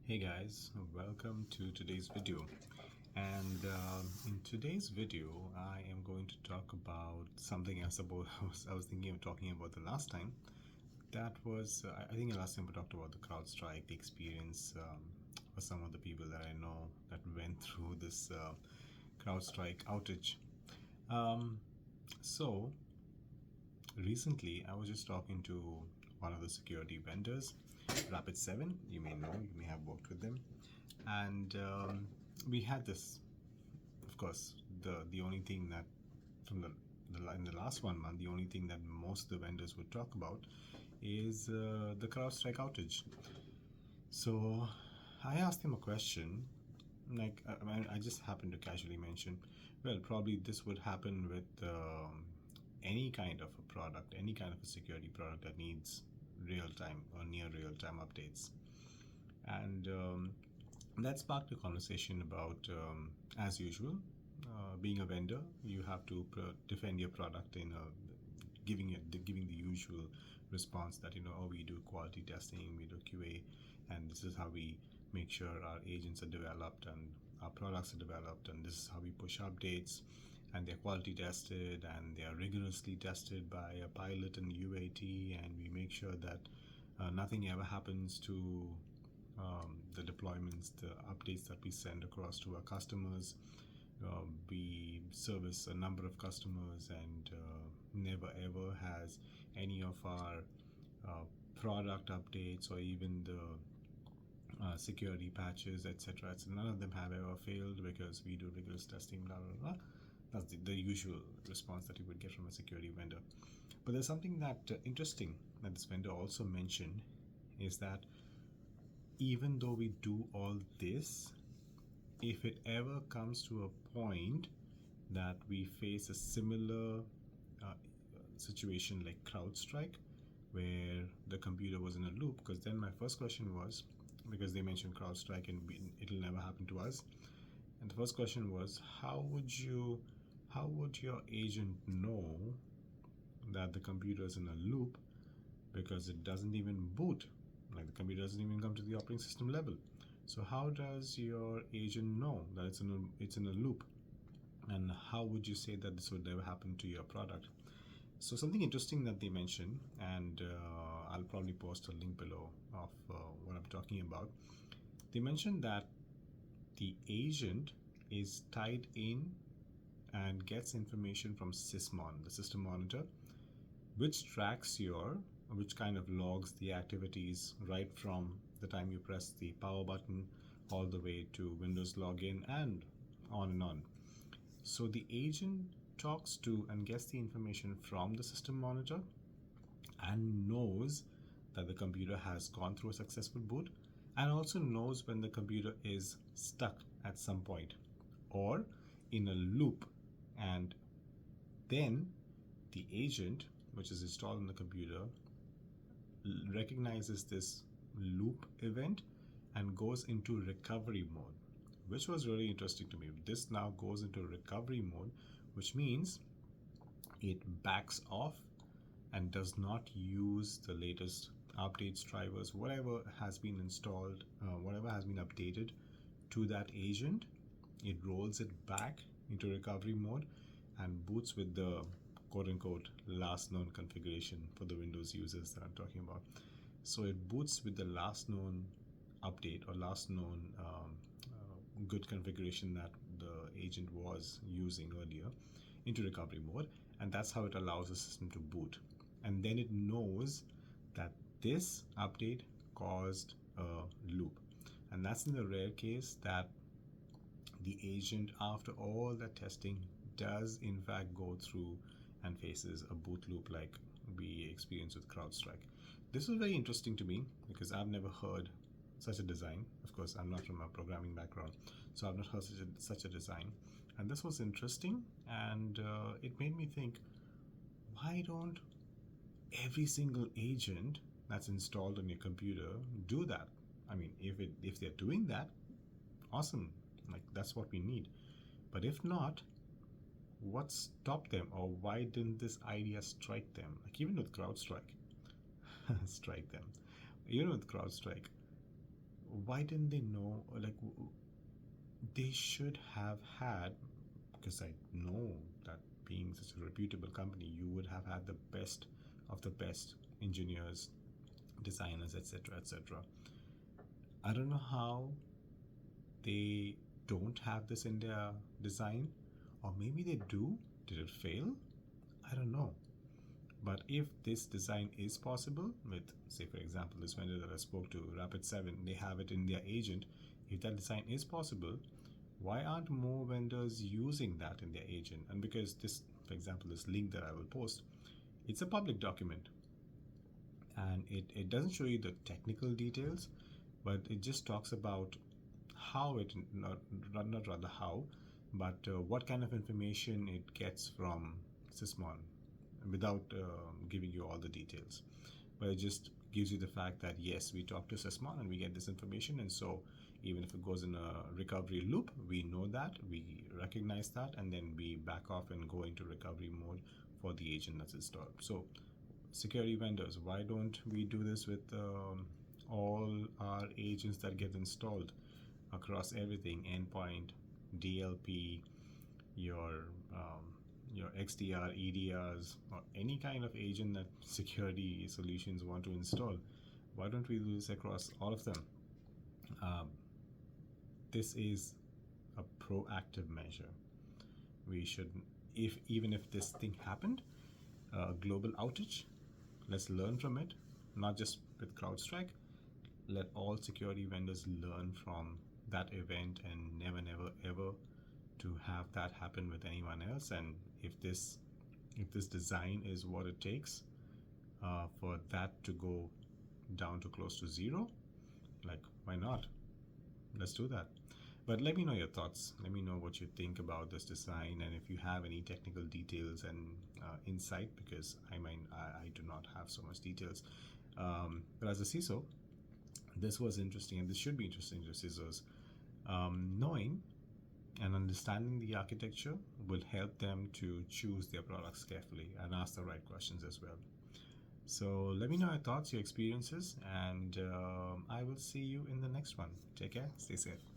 Hey guys, welcome to today's video. And in today's video, I am going to talk about something I suppose I was thinking of talking about the last time. That was, I think the last time we talked about the CrowdStrike, the experience for some of the people that I know that went through this CrowdStrike outage. So recently, I was just talking to one of the security vendors, Rapid7. You may know, you may have worked with them, and we had this. Of course, the only thing that from in the last 1 month, the only thing that most of the vendors would talk about is the CrowdStrike outage. So I asked him a question, like I just happened to casually mention, well, probably this would happen with any kind of a product, any kind of a security product that needs real-time or near real-time updates. And that sparked a conversation about, as usual, being a vendor, you have to defend your product in giving the usual response that, oh, we do quality testing, we do QA, and this is how we make sure our agents are developed and our products are developed, and this is how we push updates, and they're quality tested and they are rigorously tested by a pilot and UAT, and we make sure that nothing ever happens to the deployments, the updates that we send across to our customers. We service a number of customers, and never ever has any of our product updates or even the security patches, etc. None of them have ever failed because we do rigorous testing, blah blah blah. That's the usual response that you would get from a security vendor. But there's something that interesting that this vendor also mentioned, is that even though we do all this, if it ever comes to a point that we face a similar situation like CrowdStrike, where the computer was in a loop, because then my first question was, because they mentioned CrowdStrike and it'll never happen to us, and the first question was, how would your agent know that the computer is in a loop, because it doesn't even boot, like the computer doesn't even come to the operating system level? So how does your agent know that it's in a loop? And how would you say that this would never happen to your product? So something interesting that they mentioned, and I'll probably post a link below of what I'm talking about. They mentioned that the agent is tied in and gets information from Sysmon, the system monitor, which kind of logs the activities right from the time you press the power button all the way to Windows login and on and on. So the agent talks to and gets the information from the system monitor and knows that the computer has gone through a successful boot, and also knows when the computer is stuck at some point or in a loop. And then the agent, which is installed on the computer, recognizes this loop event and goes into recovery mode, which was really interesting to me. This now goes into recovery mode, which means it backs off and does not use the latest updates, drivers, whatever has been installed, whatever has been updated to that agent. It rolls it back into recovery mode and boots with the quote-unquote last known configuration for the Windows users that I'm talking about. So it boots with the last known update or last known good configuration that the agent was using earlier into recovery mode, and that's how it allows the system to boot. And then it knows that this update caused a loop, and that's in the rare case that the agent, after all that testing, does in fact go through and faces a boot loop like we experienced with CrowdStrike. This was very interesting to me because I've never heard such a design. Of course, I'm not from a programming background, so I've not heard such a design. And this was interesting, and it made me think, why don't every single agent that's installed on your computer do that? I mean, if they're doing that, awesome, like that's what we need. But if not, what stopped them, or why didn't this idea strike them? Like even with CrowdStrike, strike them. Even with CrowdStrike, why didn't they know? Like, they should have had, because I know that being such a reputable company, you would have had the best of the best engineers, designers, etc., etc. I don't know how they don't have this in their design, or maybe they do. Did it fail? I don't know. But if this design is possible with, say, for example, this vendor that I spoke to, Rapid 7, they have it in their agent. If that design is possible, why aren't more vendors using that in their agent? And because this, for example, this link that I will post, it's a public document, and it doesn't show you the technical details, but it just talks about how it, not rather how, but what kind of information it gets from Sysmon, without giving you all the details. But it just gives you the fact that yes, we talk to Sysmon and we get this information, and so even if it goes in a recovery loop, we know that, we recognize that, and then we back off and go into recovery mode for the agent that's installed. So security vendors, why don't we do this with all our agents that get installed across everything, endpoint, DLP, your your XDR, EDRs, or any kind of agent that security solutions want to install? Why don't we do this across all of them? Um, this is a proactive measure. We should, if even if this thing happened, a global outage, let's learn from it. Not just with CrowdStrike. Let all security vendors learn from that event, and never, never, ever to have that happen with anyone else. And if this design is what it takes for that to go down to close to zero, like, why not? Let's do that. But let me know your thoughts. Let me know what you think about this design, and if you have any technical details and insight, because I do not have so much details. But as a CISO, this was interesting, and this should be interesting to CISOs. Knowing and understanding the architecture will help them to choose their products carefully and ask the right questions as well. So let me know your thoughts, your experiences, and I will see you in the next one. Take care, stay safe.